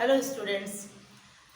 Hello students,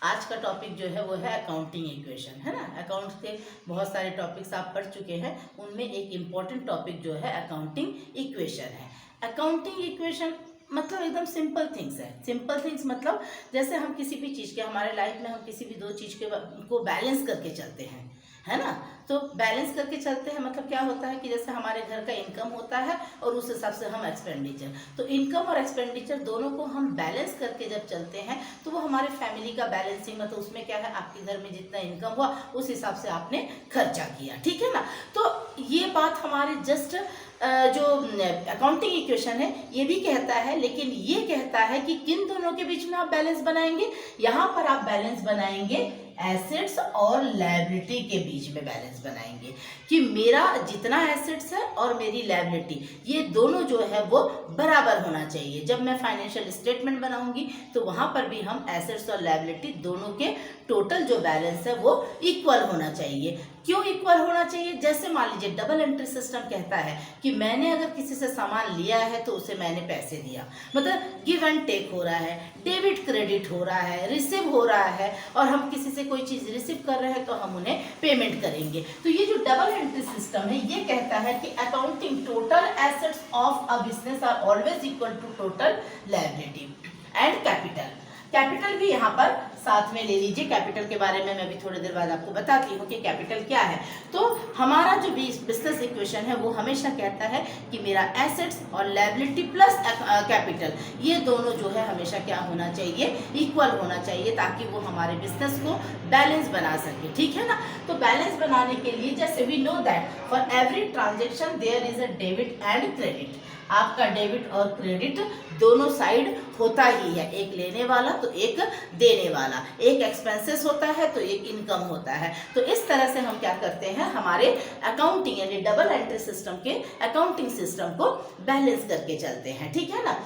आज का topic जो है वो है अकाउंटिंग इक्वेशन, है ना। अकाउंट के बहुत सारे टॉपिक्स आप पढ़ चुके हैं, उनमें एक इम्पॉर्टेंट टॉपिक जो है अकाउंटिंग इक्वेशन है। अकाउंटिंग इक्वेशन मतलब एकदम सिंपल थिंग्स है। सिंपल थिंग्स मतलब जैसे हम किसी भी चीज़ के, हमारे लाइफ में हम किसी भी दो चीज़ के को बैलेंस करके चलते हैं, है ना। तो बैलेंस करके चलते हैं मतलब क्या होता है कि जैसे हमारे घर का इनकम होता है और उस हिसाब से हम एक्सपेंडिचर, तो इनकम और एक्सपेंडिचर दोनों को हम बैलेंस करके जब चलते हैं तो वो हमारे फैमिली का बैलेंसिंग, मतलब उसमें क्या है, आपके घर में जितना इनकम हुआ उस हिसाब से आपने खर्चा किया, ठीक है ना। तो ये बात हमारे जस्ट जो अकाउंटिंग इक्वेशन है ये भी कहता है, लेकिन ये कहता है कि किन दोनों के बीच में आप बैलेंस बनाएंगे। यहाँ पर आप बैलेंस बनाएंगे एसेट्स और लायबिलिटी के बीच में बैलेंस बनाएंगे कि मेरा जितना एसेट्स है और मेरी लायबिलिटी ये दोनों जो है वो बराबर होना चाहिए। जब मैं फाइनेंशियल स्टेटमेंट बनाऊंगी तो वहां पर भी हम एसेट्स और लायबिलिटी दोनों के टोटल जो बैलेंस है वो इक्वल होना चाहिए। क्यों इक्वल होना चाहिए? जैसे मान लीजिए डबल एंट्री सिस्टम कहता है कि मैंने अगर किसी से सामान लिया है तो उसे मैंने पैसे दिया, मतलब गिव एंड टेक हो रहा है, डेबिट क्रेडिट हो रहा है, रिसीव हो रहा है, और हम किसी से कोई चीज़ रिसीव कर रहे हैं तो हम उन्हें पेमेंट करेंगे। तो ये जो डबल एंट्री सिस्टम है ये कहता है कि accounting total assets of a business are always equal to total liability and capital. Capital भी यहाँ पर साथ में ले लीजिए। कैपिटल के बारे में मैं भी थोड़ी देर बाद आपको बताती हूँ कि कैपिटल क्या है। तो हमारा जो बिजनेस इक्वेशन है वो हमेशा कहता है कि मेरा एसेट्स और लायबिलिटी प्लस कैपिटल ये दोनों जो है हमेशा क्या होना चाहिए, इक्वल होना चाहिए, ताकि वो हमारे बिजनेस को बैलेंस बना सके, ठीक है ना। तो बैलेंस बनाने के लिए जैसे we know that for every transaction there is a debit and credit. आपका डेबिट और क्रेडिट दोनों साइड होता ही है, एक लेने वाला तो एक देने वाला, एक एक्सपेंसेस होता है तो एक इनकम होता है। तो इस तरह से हम क्या करते हैं, हमारे अकाउंटिंग यानी डबल एंट्री सिस्टम के अकाउंटिंग सिस्टम को बैलेंस करके चलते हैं, ठीक है ना।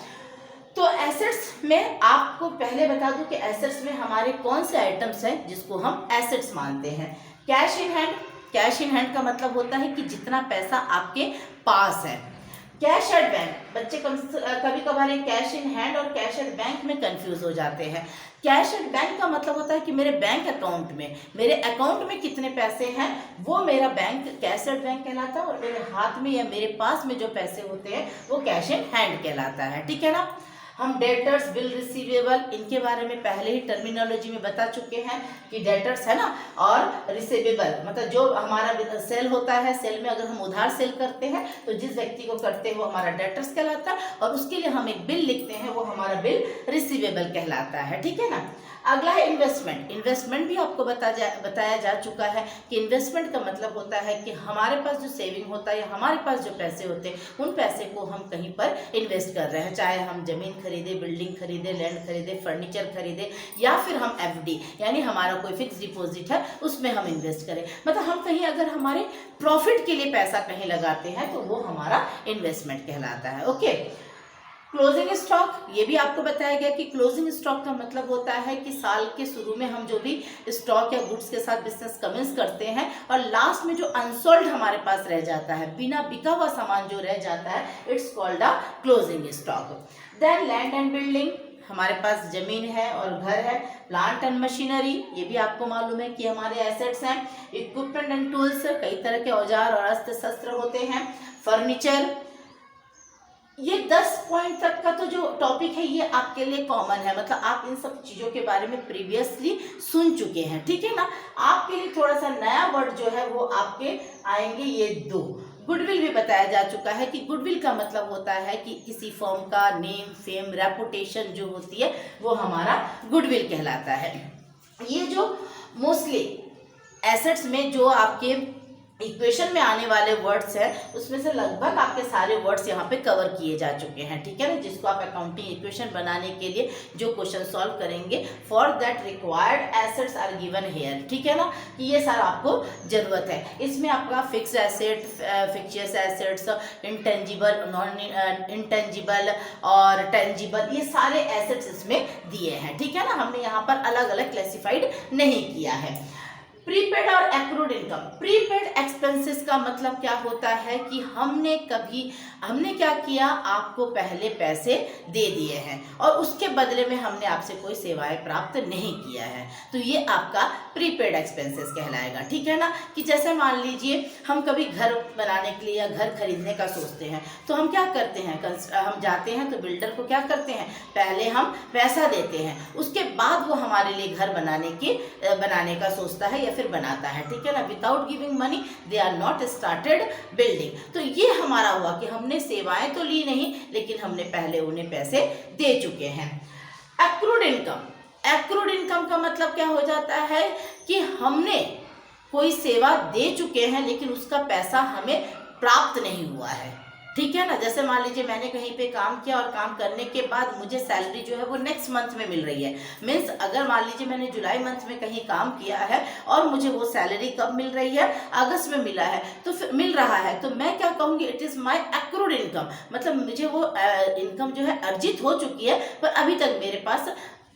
तो एसेट्स में आपको पहले बता दूं कि एसेट्स में हमारे कौन से आइटम्स हैं जिसको हम एसेट्स मानते हैं। Cash in hand. Cash in hand का मतलब होता है कि जितना पैसा आपके पास है। कैश एट बैंक, बच्चे कभी कभार कैश इन हैंड और कैश एट बैंक में कंफ्यूज हो जाते हैं। कैश एट बैंक का मतलब होता है कि मेरे बैंक अकाउंट में, मेरे अकाउंट में कितने पैसे हैं वो मेरा बैंक कैश एट बैंक कहलाता है, और मेरे हाथ में या मेरे पास में जो पैसे होते हैं वो कैश इन हैंड कहलाता है, ठीक है ना। हम डेटर्स, बिल रिसीवेबल, इनके बारे में पहले ही टर्मिनोलॉजी में बता चुके हैं कि डेटर्स है ना, और रिसीवेबल मतलब जो हमारा सेल होता है, सेल में अगर हम उधार सेल करते हैं तो जिस व्यक्ति को करते हैं वो हमारा डेटर्स कहलाता है, और उसके लिए हम एक बिल लिखते हैं वो हमारा बिल रिसीवेबल कहलाता है, ठीक है ना। अगला है इन्वेस्टमेंट। इन्वेस्टमेंट भी आपको बताया जा चुका है कि इन्वेस्टमेंट का मतलब होता है कि हमारे पास जो सेविंग होता है या हमारे पास जो पैसे होते हैं उन पैसे को हम कहीं पर इन्वेस्ट कर रहे हैं, चाहे हम जमीन खरीदे, बिल्डिंग खरीदे, लैंड खरीदे, फर्नीचर खरीदे, या फिर हम एफडी यानी हमारा कोई फिक्स डिपॉजिट है उसमें हम इन्वेस्ट करें। मतलब हम कहीं अगर हमारे प्रॉफिट के लिए पैसा कहीं लगाते हैं तो वो हमारा इन्वेस्टमेंट कहलाता है, ओके। क्लोजिंग स्टॉक, ये भी आपको बताया गया कि क्लोजिंग स्टॉक का मतलब होता है कि साल के शुरू में हम जो भी स्टॉक या गुड्स के साथ बिजनेस कमेंस करते हैं और लास्ट में जो अनसोल्ड हमारे पास रह जाता है, बिना बिका हुआ सामान जो रह जाता है, it's called a closing stock. Then land and building, हमारे पास जमीन है और घर है। प्लांट एंड मशीनरी, ये भी आपको मालूम है कि हमारे एसेट्स हैं। इक्विपमेंट एंड टूल्स, कई तरह के औजार और अस्त्र शस्त्र होते हैं। फर्नीचर, ये 10 पॉइंट तक का तो जो टॉपिक है ये आपके लिए कॉमन है, मतलब आप इन सब चीज़ों के बारे में प्रीवियसली सुन चुके हैं, ठीक है ना। आपके लिए थोड़ा सा नया वर्ड जो है वो आपके आएंगे ये दो। गुडविल भी बताया जा चुका है कि गुडविल का मतलब होता है कि किसी फर्म का नेम, फेम, रेपुटेशन जो होती है वो हमारा गुडविल कहलाता है। ये जो मोस्टली एसेट्स में जो आपके इक्वेशन में आने वाले वर्ड्स हैं उसमें से लगभग आपके सारे वर्ड्स यहाँ पे कवर किए जा चुके हैं, ठीक है ना, जिसको आप अकाउंटिंग इक्वेशन बनाने के लिए जो क्वेश्चन सॉल्व करेंगे for that required assets are given here, ठीक है ना, कि ये सारा आपको जरूरत है। इसमें आपका fix asset, fictitious assets, intangible, non intangible और टेंजिबल, ये सारे एसेट्स इसमें दिए हैं, ठीक है ना। हमने यहाँ पर अलग अलग क्लासिफाइड नहीं किया है। प्रीपेड और एक्रूड इनकम। प्रीपेड एक्सपेंसेस का मतलब क्या होता है कि हमने क्या किया, आपको पहले पैसे दे दिए हैं और उसके बदले में हमने आपसे कोई सेवाएं प्राप्त नहीं किया है, तो ये आपका प्रीपेड एक्सपेंसेस कहलाएगा। ठीक है ना, कि जैसे मान लीजिए हम कभी घर बनाने के लिए या घर खरीदने का सोचते हैं, तो हम क्या करते हैं, हम जाते हैं तो बिल्डर को क्या करते हैं, पहले हम पैसा देते हैं, उसके बाद वो हमारे लिए घर बनाने का सोचता है या फिर बनाता है। ठीक है ना, without giving money they are not started building. तो ये हमारा हुआ कि हमने सेवाएं तो ली नहीं, लेकिन हमने पहले उन्हें पैसे दे चुके हैं। Accrued income. एक्रूड इनकम का मतलब क्या हो जाता है कि हमने कोई सेवा दे चुके हैं लेकिन उसका पैसा हमें प्राप्त नहीं हुआ है। ठीक है ना, जैसे मान लीजिए मैंने कहीं पे काम किया और काम करने के बाद मुझे सैलरी जो है वो नेक्स्ट मंथ में मिल रही है। मीन्स अगर मान लीजिए मैंने जुलाई मंथ में कहीं काम किया है और मुझे वो सैलरी कब मिल रही है, अगस्त में मिला है, तो फिर मिल रहा है, तो मैं क्या कहूँगी, it is my accrued income. मतलब मुझे वो इनकम जो है अर्जित हो चुकी है पर अभी तक मेरे पास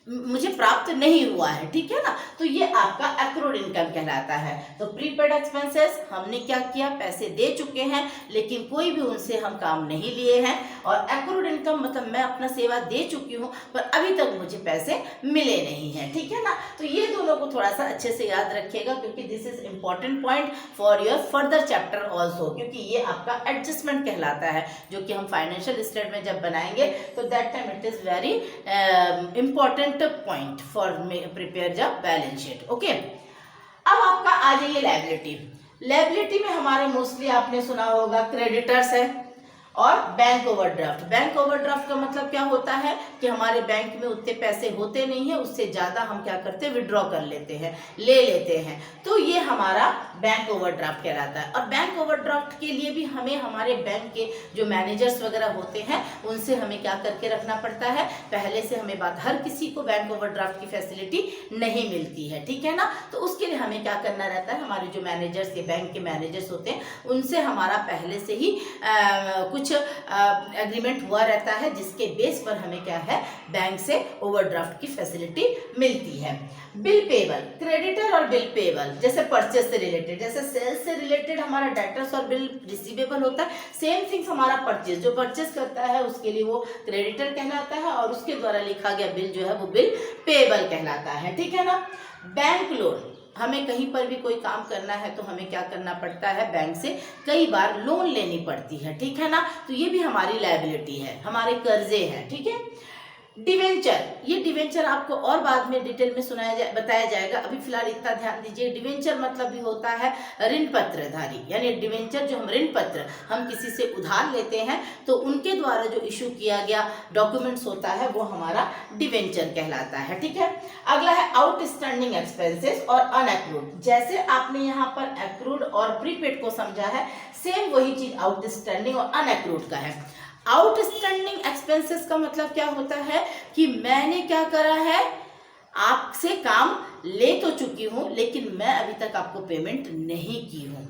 मुझे प्राप्त नहीं हुआ है। ठीक है ना, तो ये आपका एक्रूड इनकम कहलाता है। तो प्रीपेड एक्सपेंसेस, हमने क्या किया, पैसे दे चुके हैं लेकिन कोई भी उनसे हम काम नहीं लिए हैं। और एक्रूड इनकम मतलब मैं अपना सेवा दे चुकी हूँ पर अभी तक मुझे पैसे मिले नहीं हैं। ठीक है ना, तो ये दोनों को थोड़ा सा अच्छे से याद रखिएगा क्योंकि this is important point for your further chapter also, क्योंकि ये आपका एडजस्टमेंट कहलाता है जो कि हम फाइनेंशियल स्टेटमेंट जब बनाएंगे तो that time it is very important point for prepare the balance sheet. Okay, अब आपका आ जाइए लायबिलिटी। लायबिलिटी में हमारे मोस्टली आपने सुना होगा क्रेडिटर्स है और बैंक ओवरड्राफ्ट। बैंक ओवरड्राफ्ट का मतलब क्या होता है कि हमारे बैंक में उतने पैसे होते नहीं है, उससे ज़्यादा हम क्या करते हैं, विड्रॉ कर लेते हैं, ले लेते हैं, तो ये हमारा बैंक ओवरड्राफ्ट कहलाता है। और बैंक ओवरड्राफ्ट के लिए भी हमें हमारे बैंक के जो मैनेजर्स वगैरह होते हैं उनसे हमें क्या करके रखना पड़ता है, पहले से हमें बात, हर किसी को बैंक ओवरड्राफ्ट की फैसिलिटी नहीं मिलती है। ठीक है ना, तो उसके लिए हमें क्या करना रहता है, हमारे जो मैनेजर्स के बैंक के मैनेजर्स होते हैं उनसे हमारा पहले से ही कुछ एग्रीमेंट हुआ रहता है जिसके बेस पर हमें क्या है, बैंक से ओवरड्राफ्ट की फैसिलिटी मिलती है। बिल पेबल, क्रेडिटर और बिल पेबल, जैसे परचेस से रिलेटेड, जैसे सेल्स से रिलेटेड हमारा डेटर्स और बिल रिसीवेबल होता है, सेम थिंग्स हमारा परचेस, जो परचेस करता है उसके लिए वो क्रेडिटर कहलाता है और उसके द्वारा लिखा गया बिल जो है वो बिल पेबल कहलाता है। ठीक है ना, बैंक लोन, हमें कहीं पर भी कोई काम करना है तो हमें क्या करना पड़ता है, बैंक से कई बार लोन लेनी पड़ती है। ठीक है ना, तो ये भी हमारी लायबिलिटी है, हमारे कर्जे हैं। ठीक है, डिवेंचर, ये डिवेंचर आपको और बाद में डिटेल में बताया जाएगा, अभी फिलहाल इतना ध्यान दीजिए। डिवेंचर मतलब भी होता है ऋण पत्रधारी, यानी डिवेंचर जो हम ऋण पत्र हम किसी से उधार लेते हैं तो उनके द्वारा जो इशू किया गया डॉक्यूमेंट्स होता है वो हमारा डिवेंचर कहलाता है। ठीक है, अगला है आउटस्टैंडिंग एक्सपेंसेस और अनएक्रूड। जैसे आपने यहाँ पर एक्रूड और प्रीपेड को समझा है, सेम वही चीज आउटस्टैंडिंग और अनएक्रूड का है। आउटस्टैंडिंग एक्सपेंसेस का मतलब क्या होता है कि मैंने क्या करा है, आपसे काम ले तो चुकी हूं लेकिन मैं अभी तक आपको पेमेंट नहीं की हूं,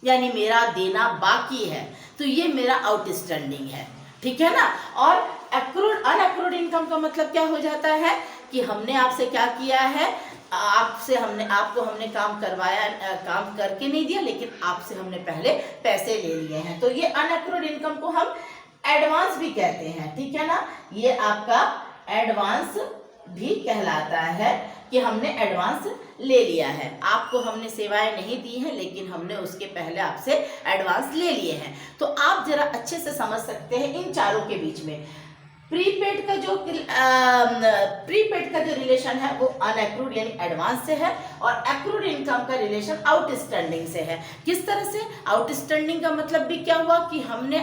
यानी मेरा देना बाकी है, तो ये मेरा आउटस्टैंडिंग है। ठीक है ना, और अनएक्रूड इनकम का मतलब क्या हो जाता है कि हमने आपसे क्या किया है, आपको हमने काम करवाया, काम करके नहीं दिया लेकिन आपसे हमने पहले पैसे ले लिए हैं, तो ये अनएक्रूड इनकम को हम एडवांस भी कहते हैं। ठीक है ना, ये आपका एडवांस भी कहलाता है कि हमने एडवांस ले लिया है, आपको हमने सेवाएं नहीं दी हैं लेकिन हमने उसके पहले आपसे एडवांस ले लिए हैं। तो आप जरा अच्छे से समझ सकते हैं इन चारों के बीच में प्रीपेड का जो रिलेशन है वो अनएक्रूड यानी एडवांस से है और एक्रूड इनकम का रिलेशन आउटस्टैंडिंग से है। किस तरह से, आउटस्टैंडिंग का मतलब भी क्या हुआ कि हमने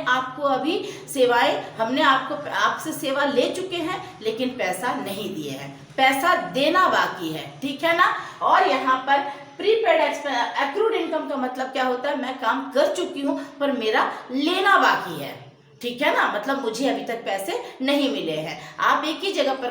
आपसे सेवा ले चुके हैं लेकिन पैसा नहीं दिए हैं, पैसा देना बाकी है। ठीक है ना, और यहाँ पर प्रीपेड एक्रूड इनकम का मतलब क्या होता है, मैं काम कर चुकी हूँ पर मेरा लेना बाकी है। ठीक है ना, मतलब मुझे अभी तक पैसे नहीं मिले हैं। आप एक ही जगह पर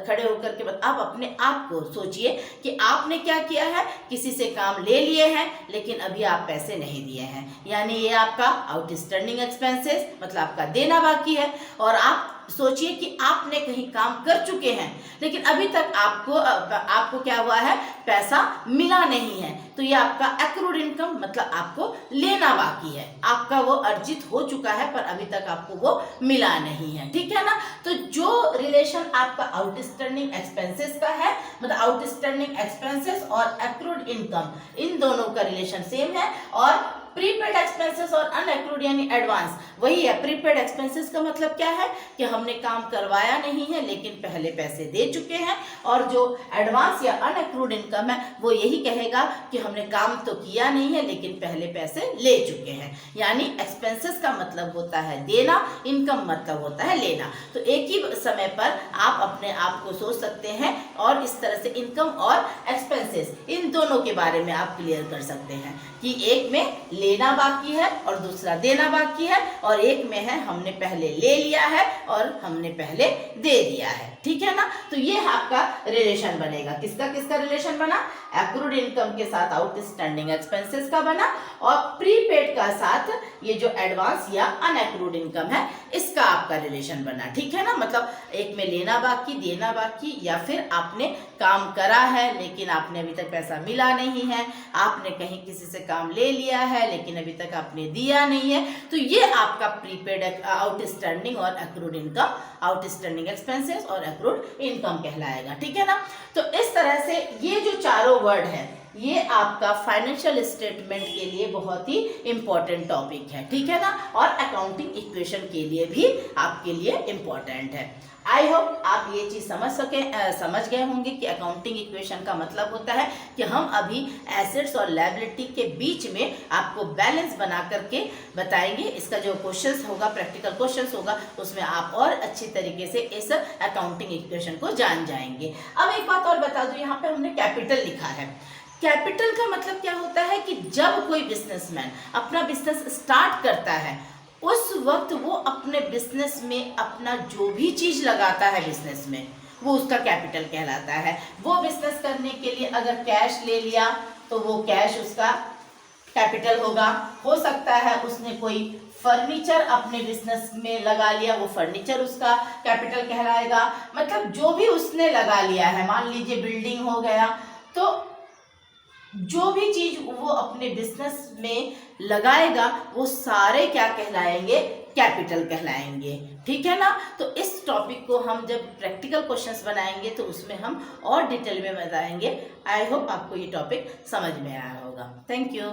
खड़े होकर के आप अपने आप को सोचिए कि आपने क्या किया है, किसी से काम ले लिए हैं लेकिन अभी आप पैसे नहीं दिए हैं, यानी ये आपका आउटस्टैंडिंग एक्सपेंसेस मतलब आपका देना बाकी है। और आप सोचिए कि आपने कहीं काम कर चुके हैं लेकिन अभी तक आपको क्या हुआ है, पैसा मिला नहीं है, तो ये आपका एक्रूड इनकम मतलब आपको लेना बाकी है, आपका वो अर्जित हो चुका है पर अभी तक आपको वो मिला नहीं है, ठीक है ना। तो जो रिलेशन आपका आउटस्टैंडिंग एक्सपेंसेस का है, मतलब आउटस्टैंडिंग एक्सपेंसेस और एक्रूड इनकम, इन दोनों का रिलेशन सेम है। और प्रीपेड एक्सपेंसेस और अनएक्रूड यानी एडवांस वही है। प्रीपेड एक्सपेंसेस का मतलब क्या है कि हमने काम करवाया नहीं है लेकिन पहले पैसे दे चुके हैं, और जो एडवांस या अनएक्रूड इनकम है वो यही कहेगा कि हमने काम तो किया नहीं है लेकिन पहले पैसे ले चुके हैं। यानी एक्सपेंसेस का मतलब होता है देना, इनकम मतलब होता है लेना। तो एक ही समय पर आप अपने आप को सोच सकते हैं और इस तरह से इनकम और एक्सपेंसेस इन दोनों के बारे में आप क्लियर कर सकते हैं कि एक में लेना बाकी है और दूसरा देना बाकी है, और एक में है हमने पहले ले लिया है और हमने पहले दे दिया है, ठीक है ना। तो ये आपका रिलेशन बनेगा, किसका किसका रिलेशन बना, एक्रूड इनकम के साथ आउटस्टैंडिंग एक्सपेंसेस का बना, और प्रीपेड का साथ ये जो एडवांस या अनएक्रूड इनकम है इसका आपका रिलेशन बना, ठीक है ना। मतलब एक में लेना बाकी, देना बाकी, या फिर आपने काम करा है लेकिन आपने अभी तक पैसा मिला नहीं है, आपने कहीं किसी से काम ले लिया है लेकिन अभी तक आपने दिया नहीं है, तो ये आपका प्रीपेड आउटस्टैंडिंग और एक्रूड इनकम, आउटस्टैंडिंग एक्सपेंसेस और एक्रूड इनकम कहलाएगा, ठीक है ना। तो इस तरह से ये जो चारों वर्ड है ये आपका फाइनेंशियल स्टेटमेंट के लिए बहुत ही इंपॉर्टेंट टॉपिक है, ठीक है ना, और अकाउंटिंग इक्वेशन के लिए भी आपके लिए इंपॉर्टेंट है। आई होप आप ये चीज़ समझ गए होंगे कि अकाउंटिंग इक्वेशन का मतलब होता है कि हम अभी एसेट्स और लायबिलिटी के बीच में आपको बैलेंस बना करके बताएंगे। इसका जो क्वेश्चंस होगा, प्रैक्टिकल क्वेश्चंस होगा, उसमें आप और अच्छी तरीके से इस अकाउंटिंग इक्वेशन को जान जाएंगे। अब एक बात और बता दूं, यहाँ पे हमने कैपिटल लिखा है। कैपिटल का मतलब क्या होता है कि जब कोई बिजनेसमैन अपना बिजनेस स्टार्ट करता है उस वक्त वो अपने बिजनेस में अपना जो भी चीज लगाता है बिजनेस में वो उसका कैपिटल कहलाता है। वो बिजनेस करने के लिए अगर कैश ले लिया तो वो कैश उसका कैपिटल होगा। हो सकता है उसने कोई फर्नीचर अपने बिजनेस में लगा लिया, वो फर्नीचर उसका कैपिटल कहलाएगा। मतलब जो भी उसने लगा लिया है, मान लीजिए बिल्डिंग हो गया, तो जो भी चीज वो अपने बिजनेस में लगाएगा वो सारे क्या कहलाएंगे, कैपिटल कहलाएंगे, ठीक है ना। तो इस टॉपिक को हम जब प्रैक्टिकल क्वेश्चंस बनाएंगे तो उसमें हम और डिटेल में बताएंगे। आई होप आपको ये टॉपिक समझ में आया होगा। Thank you.